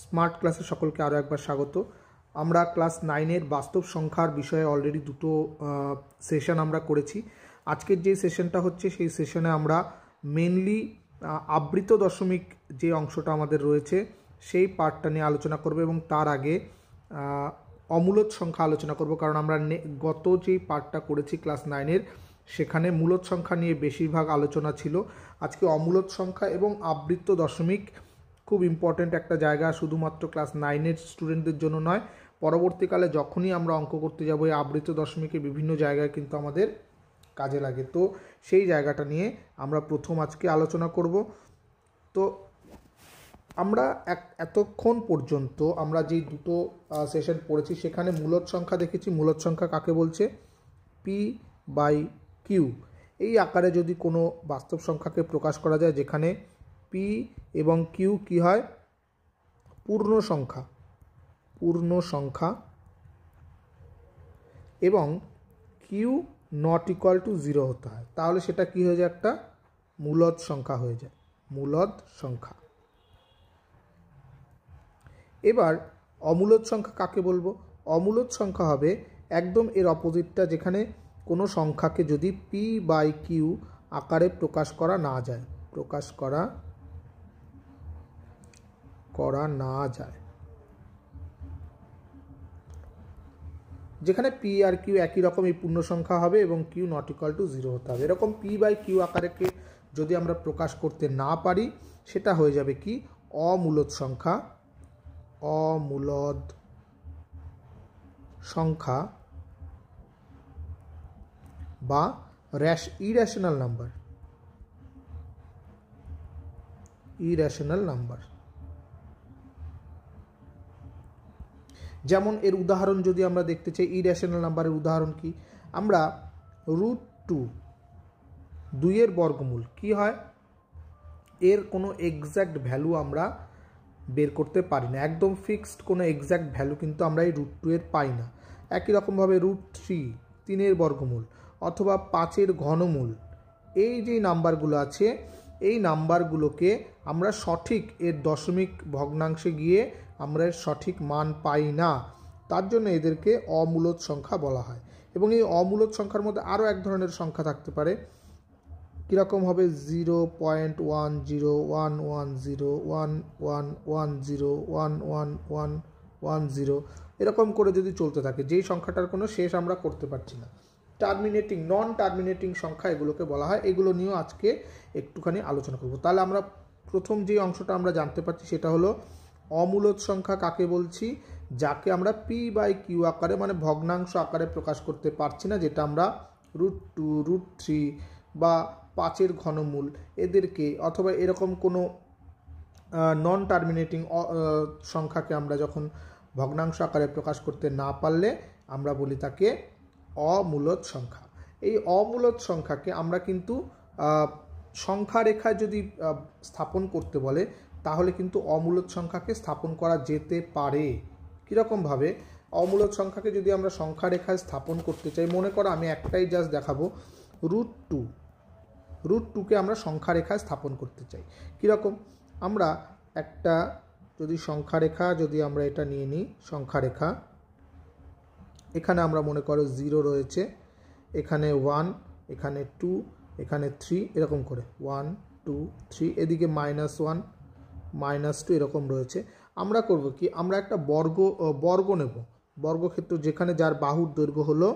Smart ক্লাসে সকলকে আরও একবার স্বাগত। আমরা ক্লাস 9-এর বাস্তব সংখ্যার বিষয়ে অলরেডি দুটো সেশন আমরা করেছি। আজকের যে সেশনটা হচ্ছে সেই সেশনে আমরা মেনলি আবৃত দশমিক যে অংশটা আমাদের রয়েছে সেই পার্টটা নিয়ে আলোচনা করব এবং তার আগে অমূলদ সংখ্যা আলোচনা করব, কারণ আমরা গত যেই পার্টটা করেছি ক্লাস 9-এর সেখানে মূলদ সংখ্যা নিয়ে বেশিরভাগ আলোচনা ছিল। আজকে অমূলদ সংখ্যা এবং আবৃত দশমিক খুব ইম্পর্ট্যান্ট একটা জায়গা, শুধুমাত্র ক্লাস 9-এর স্টুডেন্টদের জন্য নয়, পরবর্তীকালে যখনই আমরা অঙ্ক করতে যাব এই আবৃত দশমিকের বিভিন্ন জায়গায় কিন্তু আমাদের কাজে লাগে। তো সেই জায়গাটা নিয়ে আমরা প্রথম আজকে আলোচনা করব। তো আমরা এতক্ষণ পর্যন্ত আমরা যেই দুটো সেশন পড়েছি সেখানে মূলদ সংখ্যা দেখেছি। মূলদ সংখ্যা কাকে বলছে? P/Q এই আকারে যদি কোনো বাস্তব সংখ্যাকে প্রকাশ করা যায়, যেখানে P এবং Q কি হয়? পূর্ণ সংখ্যা এবং Q নট ইকুয়াল টু 0 হতে হয়, তাহলে সেটা কি হয়ে যায়? একটা মূলদ সংখ্যা হয়ে যায়, মূলদ সংখ্যা। এবার অমূলদ সংখ্যা কাকে বলবো? অমূলদ সংখ্যা হবে একদম এর অপোজিটটা, যেখানে কোনো সংখ্যাকে যদি P/Q আকারে প্রকাশ করা না যায়, যেখানে P আর Q একই রকম এই পূর্ণ সংখ্যা হবে এবং Q নট ইকুয়াল টু 0 হতে হবে। এরকম P/Q আকারেকে যদি আমরা প্রকাশ করতে না পারি সেটা হয়ে যাবে কি? অমূলদ সংখ্যা বা ইরেশনাল নাম্বার। যেমন এর উদাহরণ যদি আমরা দেখতে চাই, ইরেশনাল নাম্বারের উদাহরণ কি? আমরা √2 এর বর্গমূল কি হয়? এর কোনো এক্স্যাক্ট ভ্যালু আমরা বের করতে পারি না, একদম ফিক্সড কোনো এক্স্যাক্ট ভ্যালু কিন্তু আমরা এই √2 এর পাই না। একই রকমভাবে √3 এর বর্গমূল অথবা 5-এর ঘনমূল, এই যে নাম্বারগুলো আছে এই নাম্বারগুলোকে আমরা সঠিক এর দশমিক ভগ্নাংশে গিয়ে আমরা এর সঠিক মান পাই না, তার জন্য এদেরকে অমূলদ সংখ্যা বলা হয়। এবং এই অমূলদ সংখ্যার মধ্যে আরও এক ধরনের সংখ্যা থাকতে পারে। কীরকম হবে? 0.1011011110111110 এরকম করে যদি চলতে থাকে, যেই সংখ্যাটার কোনো শেষ আমরা করতে পারছি না, নন টার্মিনেটিং সংখ্যা এগুলোকে বলা হয়। এগুলো নিয়েও আজকে একটুখানি আলোচনা করব। তাহলে আমরা প্রথম যে অংশটা আমরা জানতে পারছি সেটা হলো অমূলদ সংখ্যা কাকে বলছি? যাকে আমরা P/Q আকারে মানে ভগ্নাংশ আকারে প্রকাশ করতে পারছি না, যেটা আমরা √2, √3 বা 5-এর ঘনমূল এদেরকে, অথবা এরকম কোনো নন টার্মিনেটিং সংখ্যাকে আমরা যখন ভগ্নাংশ আকারে প্রকাশ করতে না পারলে আমরা বলি তাকে অমূলদ সংখ্যা। এই অমূলদ সংখ্যাকে আমরা কিন্তু সংখ্যা রেখায় যদি স্থাপন করতে বলে তাহলে কিন্তু অমূলদ সংখ্যাকে স্থাপন করা যেতে পারে। কীরকমভাবে? অমূলদ সংখ্যাকে যদি আমরা সংখ্যা রেখায় স্থাপন করতে চাই, মনে করো আমি একটাই জাস্ট দেখাবো, √2কে আমরা সংখ্যা রেখায় স্থাপন করতে চাই। কীরকম? আমরা একটা যদি সংখ্যা রেখা যদি আমরা এটা নিয়ে নিই, সংখ্যা রেখা, এখানে আমরা মনে করো 0 রয়েছে, এখানে 1, এখানে 2, এখানে 3, এরকম করে 1 2 3, এদিকে -1 -2 এরকম রয়েছে। আমরা করব কি? আমরা একটা বর্গ নেব, বর্গক্ষেত্র, যেখানে যার বাহুর দৈর্ঘ্য হলো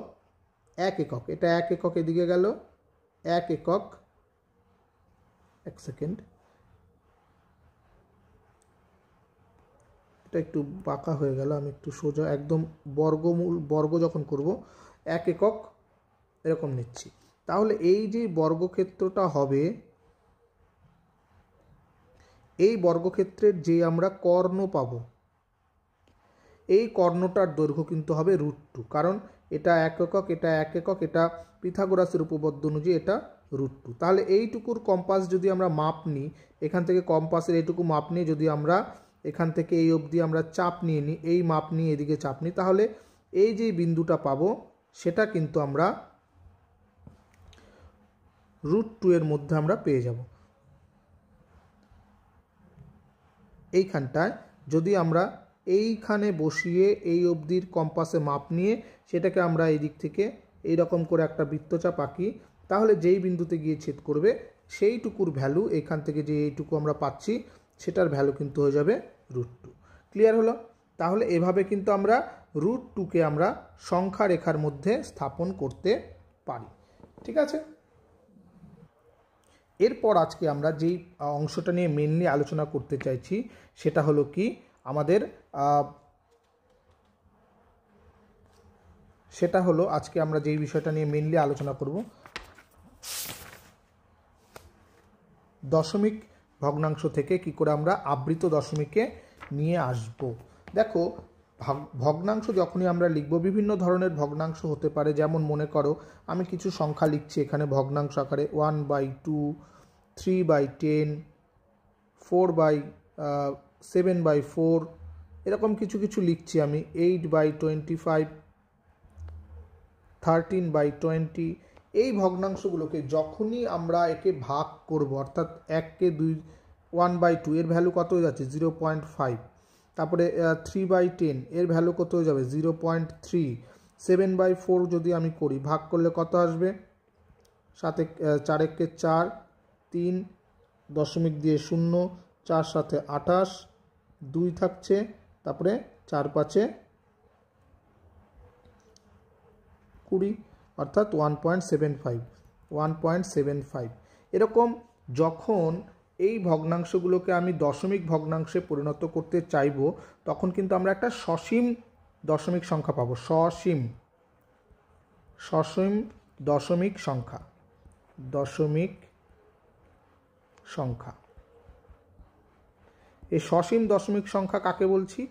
1 একক। এটা 1 একক, এদিকে গেল 1 একক। এক সেকেন্ড, এটা একটু বাঁকা হয়ে গেল, আমি একটু সোজা একদম বর্গ যখন করব 1 একক এরকম নিচ্ছি। তাহলে এই যে বর্গক্ষেত্রটা হবে, এই বর্গক্ষেত্রের যে আমরা কর্ণ পাব, এই কর্ণটার দৈর্ঘ্য কিন্তু হবে √2, কারণ এটা 1 একক, এটা 1 একক, এটা পিথাগোরাসের উপপাদ্য অনুযায়ী এটা √2। তাহলে এইটুকুর কম্পাস যদি আমরা মাপ নিই, এখান থেকে কম্পাসের এইটুকু মাপ নিয়ে যদি আমরা এখান থেকে এই অবধি আমরা চাপ নিয়ে নিই, এই মাপ নিয়ে এদিকে চাপ নিই, তাহলে এই যে বিন্দুটা পাবো সেটা কিন্তু আমরা √2 এর মধ্যে আমরা পেয়ে যাব। এইখানটায় যদি আমরা এইখানে বসিয়ে এই অবধির কম্পাসে মাপ নিয়ে সেটাকে আমরা এই দিক থেকে এইরকম করে একটা বৃত্তচাপ আঁকি, তাহলে যেই বিন্দুতে গিয়ে ছেদ করবে সেইটুকুর ভ্যালু এখান থেকে যে এইটুকু আমরা পাচ্ছি সেটার ভ্যালু কিন্তু হয়ে যাবে √2। ক্লিয়ার হলো? তাহলে এভাবে কিন্তু আমরা √2কে আমরা সংখ্যা রেখার মধ্যে স্থাপন করতে পারি। ঠিক আছে, এরপর আজকে আমরা যেই অংশটা নিয়ে মেনলি আলোচনা করতে চাইছি সেটা হলো কি আমাদের সেটা হলো আজকে আমরা যেই বিষয়টা নিয়ে মেনলি আলোচনা করব দশমিক ভগ্নাংশ থেকে কি করে আমরা আবৃত দশমিকে নিয়ে আসব। দেখো, ভগ্নাংশ যখনই আমরা লিখব বিভিন্ন ধরনের ভগ্নাংশ হতে পারে। যেমন মনে করো আমি কিছু সংখ্যা লিখছি এখানে ভগ্নাংশ আকারে 1/2, 3/10, 4/7/4 এরকম কিছু কিছু লিখছি আমি, 8/25, 13/20। এই ভগ্নাংশগুলোকে যখনই আমরা একে ভাগ করব, অর্থাৎ 1কে 1/2 এর ভ্যালু কত হয়ে যাচ্ছে 0.5, তারপরে 3/10 এর ভ্যালু কত হয়ে যাবে 0.3, 7/4 যদি আমি করি ভাগ করলে কত আসবে, 4 4, 3 দশমিক দিয়ে 0, 4 7 28, 2 থাকছে, তারপরে 4 5 20 অর্থাৎ 1.75 এরকম। যখন এই ভগ্নাংশগুলোকে আমি দশমিক ভগ্নাংশে পরিণত করতে চাইব তখন কিন্তু আমরা একটা সসীম দশমিক সংখ্যা পাবো। সসীম দশমিক সংখ্যা। এই সসীম দশমিক সংখ্যা কাকে বলছি?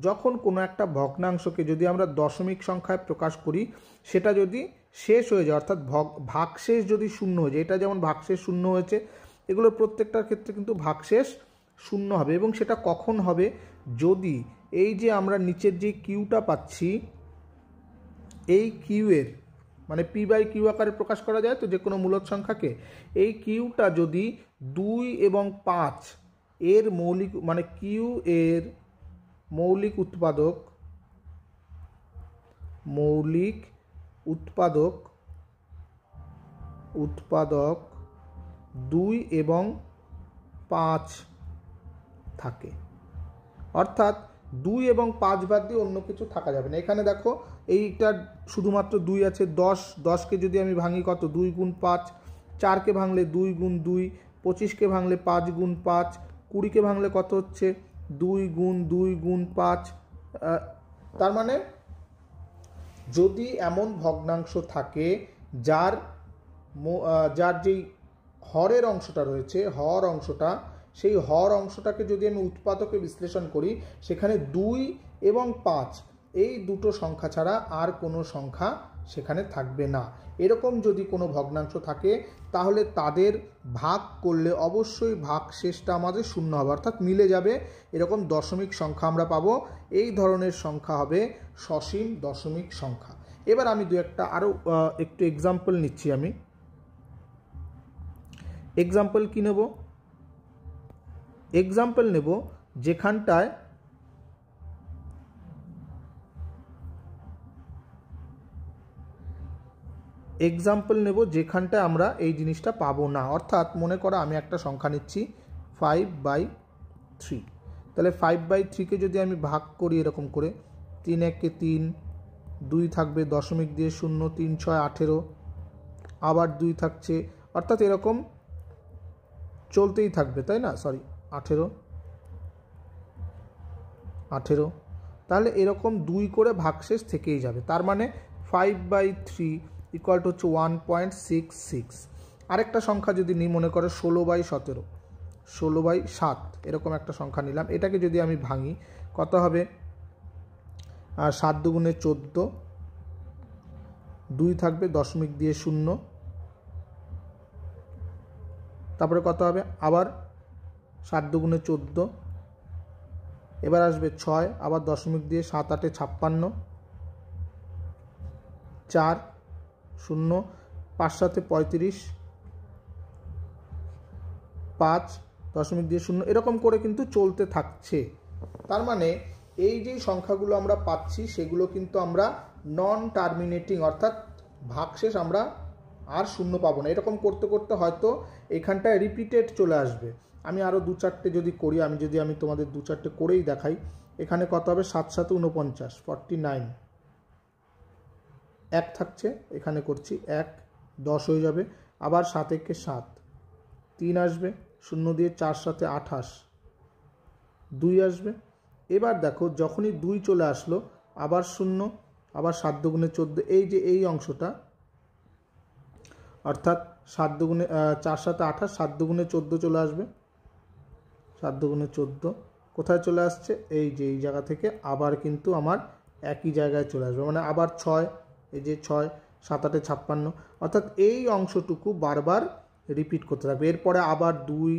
যখন কোনো একটা ভগ্নাংশকে যদি আমরা দশমিক সংখ্যায় প্রকাশ করি সেটা যদি শেষ হয়ে যায়, অর্থাৎ ভাগশেষ যদি শূন্য হয়ে যায়, এটা যেমন ভাগশেষ শূন্য হয়েছে, এগুলো প্রত্যেকটার ক্ষেত্রে কিন্তু ভাগশেষ শূন্য হবে। এবং সেটা কখন হবে? যদি এই যে আমরা নিচের যে কিউটা পাচ্ছি, এই কিউয়ের মানে p/q আকারে প্রকাশ করা যায় তো যে কোনো মূলদ সংখ্যাকে, এই কিউটা যদি 2 এবং 5 এর মৌলিক মানে কিউ এর মৌলিক উৎপাদক 2 এবং 5 থাকে, অর্থাৎ 2 এবং 5 বাদ দিয়ে অন্য কিছু থাকা যাবে না। এখানে দেখো এইটা শুধুমাত্র 2 আছে। 10কে যদি আমি ভাঙি কত, 2 গুণ 5, 4কে ভাঙলে 2 গুণ 2, 25কে ভাঙলে 5 গুণ 5, 20কে ভাঙলে কত হচ্ছে 2 গুণ 2 গুণ 5। তার মানে যদি এমন ভগ্নাংশ থাকে যার যেই হরের অংশটা রয়েছে, সেই হর অংশটাকে যদি আমি উৎপাদকে বিশ্লেষণ করি সেখানে 2 এবং 5 এই দুটো সংখ্যা ছাড়া আর কোনো সংখ্যা সেখানে থাকবে না। এরকম যদি কোনো ভগ্নাংশ থাকে তাহলে তাদের ভাগ করলে অবশ্যই ভাগশেষটা আমাদের শূন্য হবে, অর্থাৎ মিলে যাবে। এরকম দশমিক সংখ্যা আমরা পাবো। এই ধরনের সংখ্যা হবে সসীম দশমিক সংখ্যা। এবার আমি আরও একটু এক্সাম্পল নিচ্ছি। আমি এক্সাম্পল কি নেব? এক্সাম্পল নেব যেখানটায় আমরা এই জিনিসটা পাবো না। অর্থাৎ মনে করো আমি একটা সংখ্যা নিচ্ছি 5/3, তাহলে 5/3কে যদি আমি ভাগ করি এরকম করে, 3 1 3, 2 থাকবে দশমিক দিয়ে 0, 3 6 18, আবার 2 থাকছে, অর্থাৎ এরকম চলতেই থাকবে, তাই না? 18, তাহলে এরকম 2 করে ভাগশেষ থেকেই যাবে। তার মানে 5/3 ইকুয়াল টু হচ্ছে 1.66। আরেকটা সংখ্যা যদি নিই, মনে করো 16/17, 16/7 এরকম একটা সংখ্যা নিলাম। এটাকে যদি আমি ভাঙি কত হবে, 7 দুগুণে 14, 2 থাকবে দশমিক দিয়ে 0, তারপরে কত হবে আবার 7 দুগুণে 14, এবার আসবে 6, আবার দশমিক দিয়ে 7 8 56, 4 0, 5 7 35, 5 দশমিক দিয়ে 0, এরকম করে কিন্তু চলতে থাকছে। তার মানে এই যে সংখ্যাগুলো আমরা পাচ্ছি সেগুলো কিন্তু আমরা নন টার্মিনেটিং, অর্থাৎ ভাগশেষ আমরা আর শূন্য পাবো না। এরকম করতে করতে হয়তো এখানটায় রিপিটেড চলে আসবে। আমি আরও 2-4টে যদি করি, আমি তোমাদের 2-4টে করেই দেখাই। এখানে কত হবে? 7 7 49, 49, 1 থাকছে, এখানে করছি 1, 10 হয়ে যাবে। আবার 7 1 7, 3 আসবে, 0 দিয়ে 4 7 28, 2 আসবে। এবার দেখো যখনই 2 চলে আসলো আবার 0, আবার 7 দুগুণে 14, এই যে এই অংশটা, অর্থাৎ 7 দুগুণে 4 7 28, 7 দুগুণে 14 চলে আসবে। 7 দুগুণে 14 কোথায় চলে আসছে? এই যে এই জায়গা থেকে আবার কিন্তু আমার একই জায়গায় চলে আসবে, মানে আবার 6, এই যে 6 7 8 56, অর্থাৎ এই অংশটুকু বারবার রিপিট করতে থাকবে। এরপরে আবার 2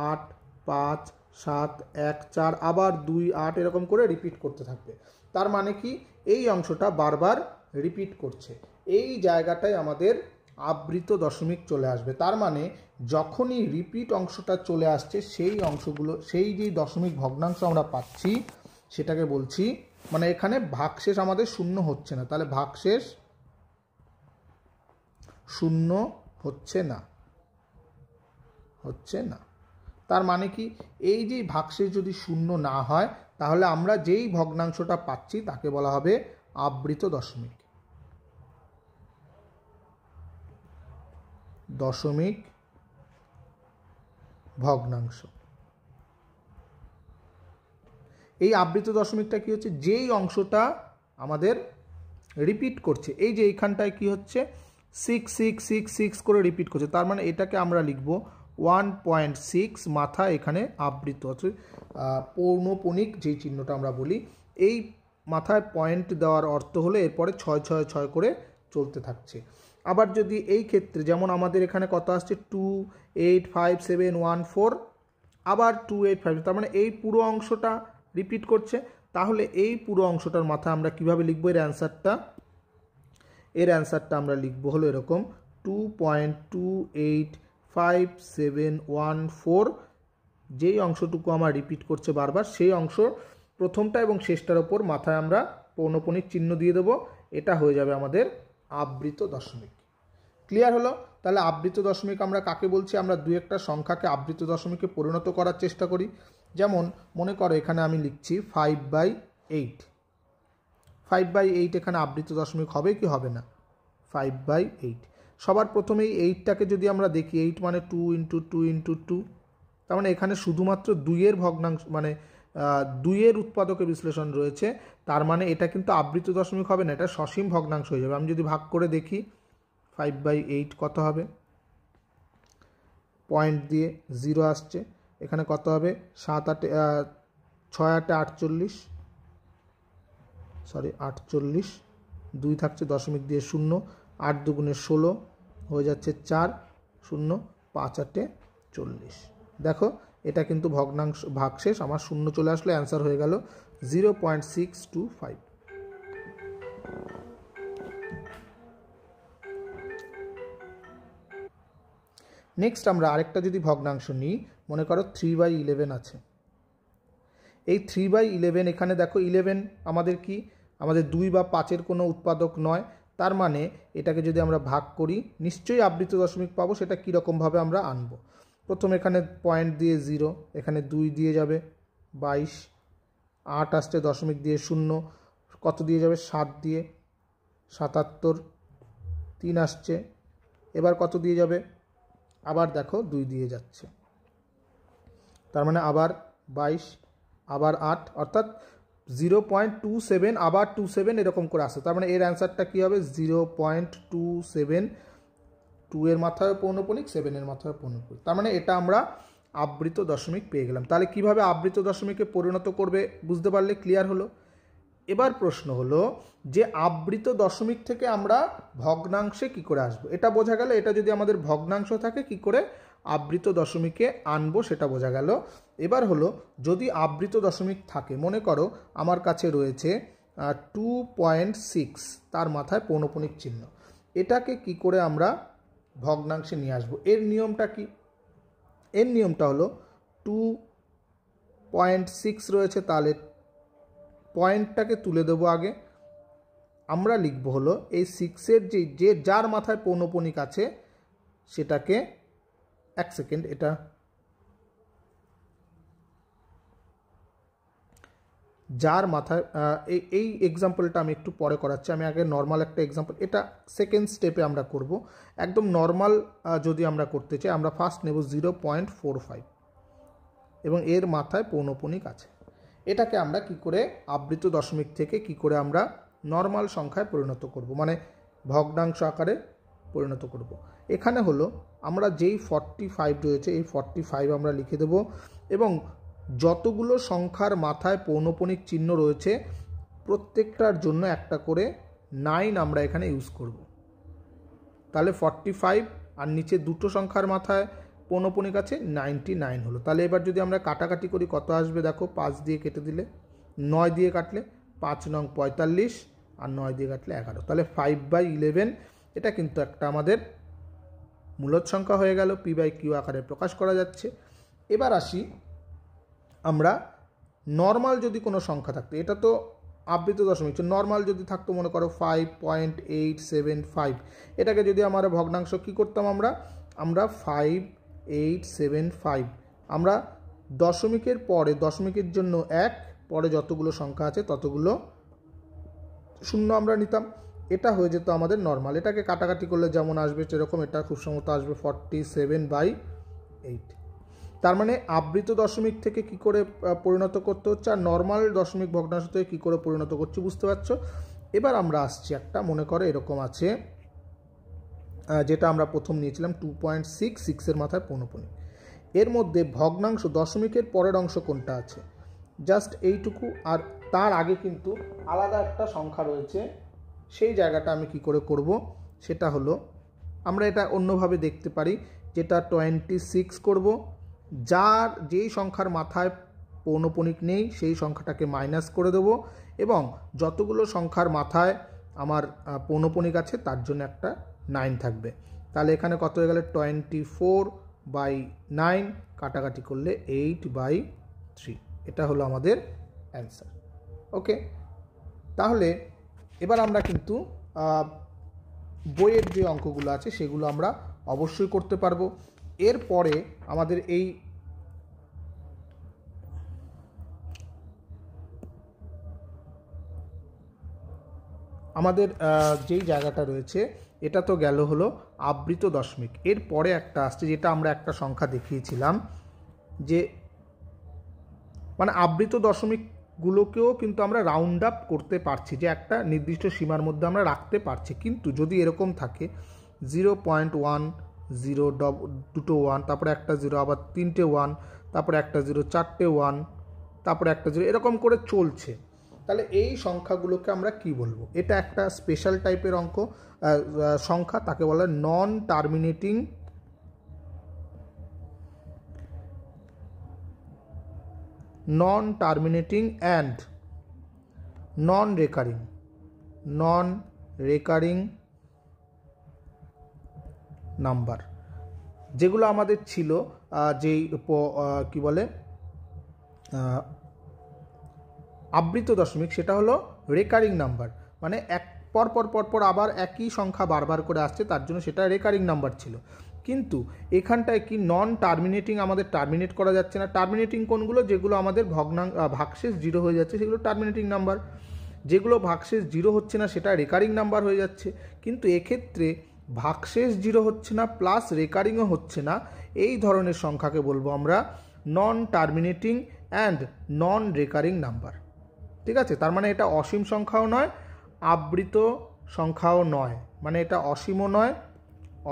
8 5 7 1 4, আবার 2 8, এরকম করে রিপিট করতে থাকবে। তার মানে কি? এই অংশটা বারবার রিপিট করছে। এই জায়গাটায় আমাদের আবৃত দশমিক চলে আসবে। তার মানে যখনই রিপিট অংশটা চলে আসছে সেই অংশগুলো, সেই যে দশমিক ভগ্নাংশ আমরা পাচ্ছি সেটাকে বলছি, মানে এখানে ভাগশেষ আমাদের শূন্য হচ্ছে না, তাহলে ভাগশেষ শূন্য হচ্ছে না। তার মানে কি? এই যে ভাগশেষ যদি শূন্য না হয় তাহলে আমরা যেই ভগ্নাংশটা পাচ্ছি তাকে বলা হবে আবৃত দশমিক ভগ্নাংশ। এই আবৃত দশমিকটা কি হচ্ছে? যেই অংশটা আমাদের রিপিট করছে, এই যে এইখানটায় কি হচ্ছে? 6 6 6 6 করে রিপিট করছে, তার মানে এটাকে আমরা লিখব 1.6 মাথা এখানে আবৃত আছে, পৌনঃপুনিক যেই চিহ্নটা আমরা বলি, এই মাথায় পয়েন্ট দেওয়ার অর্থ হলো এরপরে 6 6 6 করে চলতে থাকছে। আবার যদি এই ক্ষেত্রে যেমন আমাদের এখানে কত আসছে? 2 8 5 7 1 4, আবার 2 8 5, তার মানে এই পুরো অংশটা রিপিট করছে। তাহলে এই পুরো অংশটার মাথায় আমরা কিভাবে লিখবো? এর অ্যান্সারটা আমরা লিখবো হলো এরকম 2.28571 যেই অংশটুকু আমার রিপিট করছে বারবার, সেই অংশ প্রথমটা এবং শেষটার ওপর মাথায় আমরা পৌনঃপুনিক চিহ্ন দিয়ে দেবো। এটা হয়ে যাবে আমাদের আবৃত দশমিক। ক্লিয়ার হলো? তাহলে আবৃত দশমিক আমরা কাকে বলছি? আমরা দু একটা সংখ্যাকে আবৃত দশমিকে পরিণত করার চেষ্টা করি। যেমন মনে করো এখানে আমি লিখছি 5/8, 5/8 এখানে আবৃত দশমিক হবে কি হবে না? 5/8। সবার প্রথমেই 8টাকে যদি আমরা দেখি, 8 মানে 2 × 2 × 2, তার মানে এখানে শুধুমাত্র 2-এর ভগ্নাংশ, মানে 2-এর উৎপাদকে বিশ্লেষণ রয়েছে, তার মানে এটা কিন্তু আবৃত দশমিক হবে না, এটা সসীম ভগ্নাংশ হয়ে যাবে। আমি যদি ভাগ করে দেখি 5/8 কত হবে? পয়েন্ট দিয়ে 0 আসছে, এখানে কত হবে? 6 8 48, 2 থাকছে দশমিক দিয়ে 0, 8 দুগুণে 16 হয়ে যাচ্ছে 4, 0 5 8 40। দেখো এটা কিন্তু ভগ্নাংশ, ভাগশেষ আমার শূন্য চলে আসলে অ্যান্সার হয়ে গেল 0.625। নেক্সট আমরা আরেকটা যদি ভগ্নাংশ নিই, মনে করো 3/11 আছে। এই 3/11 এখানে দেখো 11 আমাদের কি? আমাদের 2 বা 5-এর কোনো উৎপাদক নয়, তার মানে এটাকে যদি আমরা ভাগ করি নিশ্চয়ই আবৃত দশমিক পাবো। সেটা কীরকমভাবে আমরা আনবো? প্রথম এখানে পয়েন্ট দিয়ে 0, এখানে 2 দিয়ে যাবে 22, 8 আসছে দশমিক দিয়ে 0, কত দিয়ে যাবে? 7 দিয়ে 77, 3 আসছে, এবার কত দিয়ে যাবে? আবার দেখো 2 দিয়ে যাচ্ছে, তার মানে আবার 22, আবার 8, অর্থাৎ 0.27, আবার 27 এরকম করে আসে। তার মানে এর অ্যান্সারটা কী হবে? 0.27, 2-এর মাথায় পৌনঃপুনিক, 7-এর মাথায় পৌনঃপুনিক। তার মানে এটা আমরা আবৃত দশমিক পেয়ে গেলাম। তাহলে কিভাবে আবৃত দশমিকে পরিণত করবে বুঝতে পারলে? ক্লিয়ার হলো? এবার প্রশ্ন হলো যে আবৃত দশমিক থেকে আমরা ভগ্নাংশে কি করে আসবো? এটা বোঝা গেল। এটা যদি আমাদের ভগ্নাংশ থাকে কি করে আবৃত দশমিকে আনবো সেটা বোঝা গেল। এবার হলো যদি আবৃত দশমিক থাকে, মনে করো আমার কাছে রয়েছে 2.6, তার মাথায় পৌনঃপুনিক চিহ্ন, এটাকে কি করে আমরা ভগ্নাংশে নিয়ে আসবো? এর নিয়মটা কি? এর নিয়মটা হলো 2 0.6 রয়েছে, তাহলে পয়েন্টটাকে তুলে দেবো আগে। আমরা লিখব হলো এই 6-এর যে যার মাথায় পৌনঃপুনিক আছে সেটাকে, এক সেকেন্ড, এটা যার মাথায় এই এক্সাম্পলটা আমি একটু পরে করাচ্ছি, আমি আগে নর্মাল একটা এক্সাম্পল, এটা সেকেন্ড স্টেপে আমরা করব। একদম নর্মাল যদি আমরা করতে চাই, আমরা ফার্স্ট নেব 0.45 এবং এর মাথায় পৌনঃপুনিক আছে। এটাকে আমরা কি করে আবৃত দশমিক থেকে কি করে আমরা নর্মাল সংখ্যায় পরিণত করব, মানে ভগ্নাংশ আকারে পরিণত করব। এখানে হলো আমরা যেই 45 রয়েছে এই 45 আমরা লিখে দেব এবং যতগুলো সংখ্যার মাথায় পৌনঃপুনিক চিহ্ন রয়েছে প্রত্যেকটার জন্য একটা করে 9 আমরা এখানে ইউজ করব। তাহলে 45 আর নিচে দুটো সংখ্যার মাথায় পৌনঃপুনিক আছে 99 হলো। তাহলে এবার যদি আমরা কাটাকাটি করি কত আসবে দেখো, 5 দিয়ে কেটে দিলে, 9 দিয়ে কাটলে 5 নং 45 আর 9 দিয়ে কাটলে 11, তাহলে 5/11 এটা কিন্তু একটা আমাদের মূলদ সংখ্যা হয়ে গেল, p/q আকারে প্রকাশ করা যাচ্ছে। এবার আসি আমরা নর্মাল যদি কোনো সংখ্যা থাকতো, এটা তো আবৃত দশমিক, নর্মাল যদি থাকতো মনে করো 5.875, এটাকে যদি আমার ভগ্নাংশ কী করতাম আমরা 5875, আমরা দশমিকের পরে দশমিকের জন্য 1, পরে যতগুলো সংখ্যা আছে ততগুলো শূন্য আমরা নিতাম, এটা হয়ে যেত আমাদের নর্মাল। এটাকে কাটাকাটি করলে যেমন আসবে সেরকম এটা খুব সম্ভবত আসবে 47/8। তার মানে আবৃত দশমিক থেকে কি করে পরিণত করতে হচ্ছে আর নর্মাল দশমিক ভগ্নাংশ থেকে কী করে পরিণত করছি বুঝতে পারছো। এবার আমরা আসছি একটা, মনে করে এরকম আছে, যেটা আমরা প্রথম নিয়েছিলাম 2.66 মাথায় পৌনঃপুনিক, এর মধ্যে ভগ্নাংশ দশমিকের পরের অংশ কোনটা আছে, জাস্ট এইটুকু, আর তার আগে কিন্তু আলাদা একটা সংখ্যা রয়েছে, সেই জায়গাটা আমি কি করে করব সেটা হলো আমরা এটা অন্যভাবে দেখতে পারি, যেটা 26 করব, যার যেই সংখ্যার মাথায় পৌনঃপুনিক নেই সেই সংখ্যাটাকে মাইনাস করে দেব এবং যতগুলো সংখ্যার মাথায় আমার পৌনঃপুনিক আছে তার জন্য একটা 9 থাকবে। তাহলে এখানে কত হয়ে গেলে 24/9, কাটাকাটি করলে 8/3, এটা হলো আমাদের অ্যান্সার। ওকে, তাহলে এবার আমরা কিন্তু বইয়ের যে অঙ্কগুলো আছে সেগুলো আমরা অবশ্যই করতে পারবো। এরপরে আমাদের যেই জায়গাটা রয়েছে এটা তো গেল হলো আবৃত দশমিক। এরপরে একটা আসছে যেটা আমরা একটা সংখ্যা দেখিয়েছিলাম, যে মানে আবৃত দশমিকগুলোকেও কিন্তু আমরা রাউন্ড আপ করতে পারছি, যে একটা নির্দিষ্ট সীমার মধ্যে আমরা রাখতে পারছি, কিন্তু যদি এরকম থাকে 0.1, 0, দুটো 1, তারপরে একটা 0, আবার তিনটে 1, তারপরে একটা 0, চারটে 1, তারপরে একটা 0, এরকম করে চলছে, তাহলে এই সংখ্যাগুলোকে আমরা কি বলবো? এটা একটা স্পেশাল টাইপের সংখ্যা, তাকে বলা হয় non terminating and non recurring number. যেগুলো আমাদের ছিল যেই কি বলে আবৃত দশমিক, সেটা হলো রেকারিং নাম্বার, মানে এক পর আবার একই সংখ্যা বারবার করে আসছে, তার জন্য সেটা রেকারিং নাম্বার ছিল। কিন্তু এখানটায় কি নন টার্মিনেটিং, আমাদের টার্মিনেট করা যাচ্ছে না। টার্মিনেটিং কোনগুলো? যেগুলো আমাদের ভাগশেষ 0 হয়ে যাচ্ছে সেগুলো টার্মিনেটিং নাম্বার, যেগুলো ভাগশেষ 0 হচ্ছে না সেটা রেকারিং নাম্বার হয়ে যাচ্ছে। কিন্তু এক্ষেত্রে ভাগশেষ 0 হচ্ছে না প্লাস রেকারিংও হচ্ছে না, এই ধরনের সংখ্যাকে বলবো আমরা non terminating and non recurring number. ঠিক আছে, তার মানে এটা অসীম সংখ্যাও নয়, আবৃত সংখ্যাও নয়, মানে এটা অসীমও নয়,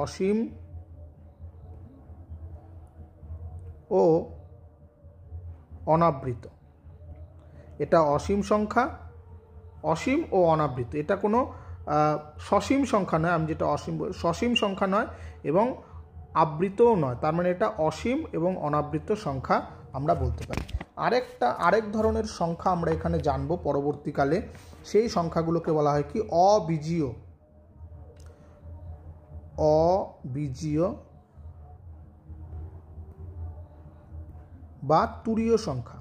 অসীম ও অনাবৃত। এটা অসীম সংখ্যা, অসীম ও অনাবৃত, এটা কোনো সসীম সংখ্যা নয়, আমি যেটা অসীম সসীম সংখ্যা নয় এবং আবৃতও নয়, তার মানে এটা অসীম এবং অনাবৃত সংখ্যা আমরা বলতে পারি। আরেক ধরনের সংখ্যা আমরা এখানে জানবো পরবর্তীকালে, সেই সংখ্যাগুলোকে বলা হয় কি অবিজীয় বা তুরীয় সংখ্যা।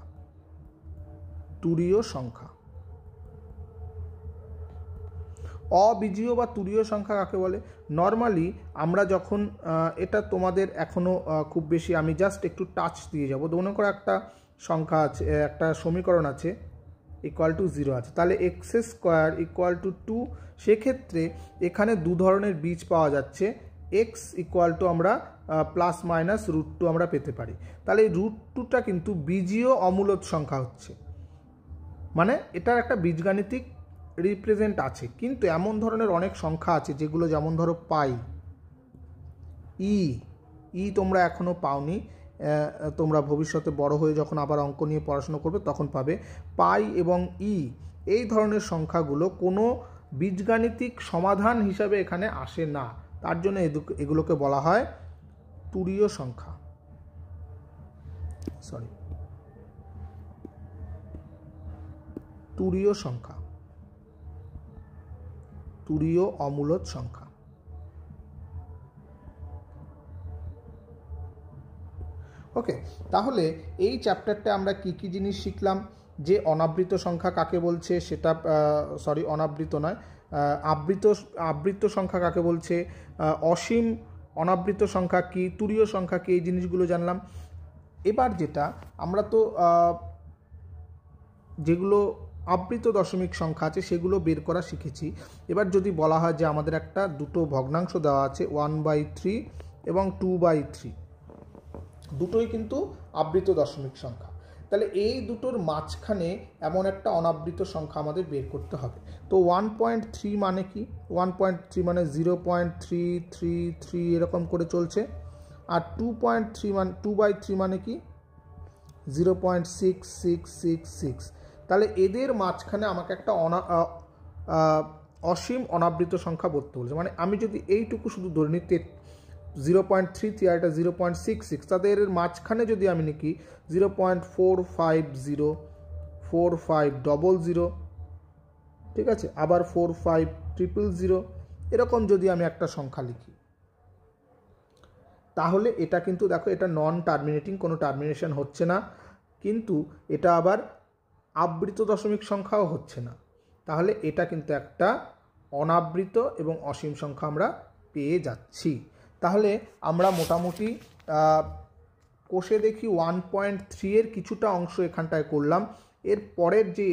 তুরীয় সংখ্যা। অবীজীয় বা তুরীয় সংখ্যা কাকে বলে? নর্মালি আমরা যখন এটা তোমাদের এখনও খুব বেশি, আমি জাস্ট একটু টাচ দিয়ে যাব। মনে করো একটা সংখ্যা আছে, একটা সমীকরণ আছে ইকুয়াল টু 0 আছে, তাহলে এক্স স্কোয়ার ইকুয়াল টু 2। সেক্ষেত্রে এখানে দু ধরনের বীজ পাওয়া যাচ্ছে। এক্স ইকুয়াল টু আমরা প্লাস মাইনাস √2 আমরা পেতে পারি। তাহলে এই √2টা কিন্তু বীজীয় অমূলদ সংখ্যা হচ্ছে, মানে এটার একটা বীজগাণিতিক রিপ্রেজেন্ট আছে। কিন্তু এমন ধরনের অনেক সংখ্যা আছে যেগুলো, যেমন ধরো পাই, ই তোমরা এখনও পাওনি, তোমরা ভবিষ্যতে বড় হয়ে যখন আবার অঙ্ক নিয়ে পড়াশোনা করবে তখন পাবে। পাই এবং এই ধরনের সংখ্যাগুলো কোনো বীজগাণিতিক সমাধান হিসাবে এখানে আসে না, তার জন্য এগুলোকে বলা হয় তুরীয় সংখ্যা, তুরীয় সংখ্যা, তুরীয় অমূলদ সংখ্যা। ওকে, তাহলে এই চ্যাপ্টারটা আমরা কি কি জিনিস শিখলাম? যে অনাবৃত সংখ্যা কাকে বলছে সেটা, অনাবৃত নয়, আবৃত সংখ্যা কাকে বলছে, অসীম অনাবৃত সংখ্যা কি, তুরীয় সংখ্যা কি, এই জিনিসগুলো জানলাম। এবার যেটা আমরা তো যেগুলো আবৃত দশমিক সংখ্যা আছে সেগুলো বের করা শিখেছি। এবার যদি বলা হয় যে আমাদের একটা দুটো ভগ্নাংশ দেওয়া আছে 1/3 এবং 2/3, দুটোই কিন্তু আবৃত দশমিক সংখ্যা, তাহলে এই দুটোর মাঝখানে এমন একটা অনাবৃত সংখ্যা আমাদের বের করতে হবে। তো 1.3 মানে কি? 1.3 মানে 0.333 এরকম করে চলছে। আর 2/3 মানে কি? 0.6666। তাহলে এদের মাঝখানে আমাকে একটা অসীম অনাবৃত সংখ্যা বলতে বলছে। মানে আমি যদি এইটুকু শুধু ধরে নিই 0.33 আর এটা 0.66, তাদের মাঝখানে যদি আমি লিখি 0.4504500, ঠিক আছে, আবার 45000, এরকম যদি আমি একটা সংখ্যা লিখি, তাহলে এটা কিন্তু দেখো এটা নন টার্মিনেটিং, কোনো টার্মিনেশন হচ্ছে না, কিন্তু এটা আবার আবৃত দশমিক সংখ্যাও হচ্ছে না। তাহলে এটা কিন্তু একটা অনাবৃত এবং অসীম সংখ্যা আমরা পেয়ে যাচ্ছি। তাহলে আমরা মোটামুটি কোষে দেখি 1.3 এর কিছুটা অংশ এখানটায় করলাম। এর পরের যে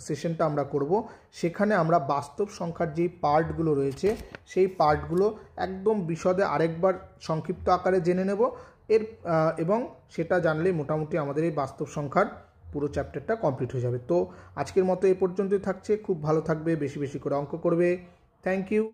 সেশনটা আমরা করব সেখানে আমরা বাস্তব সংখ্যার যেই পার্টগুলো রয়েছে সেই পার্টগুলো একদম বিশদে আরেকবার সংক্ষিপ্ত আকারে জেনে নেব এবং সেটা জানলে মোটামুটি আমাদের এই বাস্তব সংখ্যার পুরো চ্যাপ্টারটা কমপ্লিট হয়ে যাবে। তো আজকের মতো এ পর্যন্তই থাকছে। খুব ভালো থাকবে, বেশি বেশি করে অঙ্ক করবে। Thank you.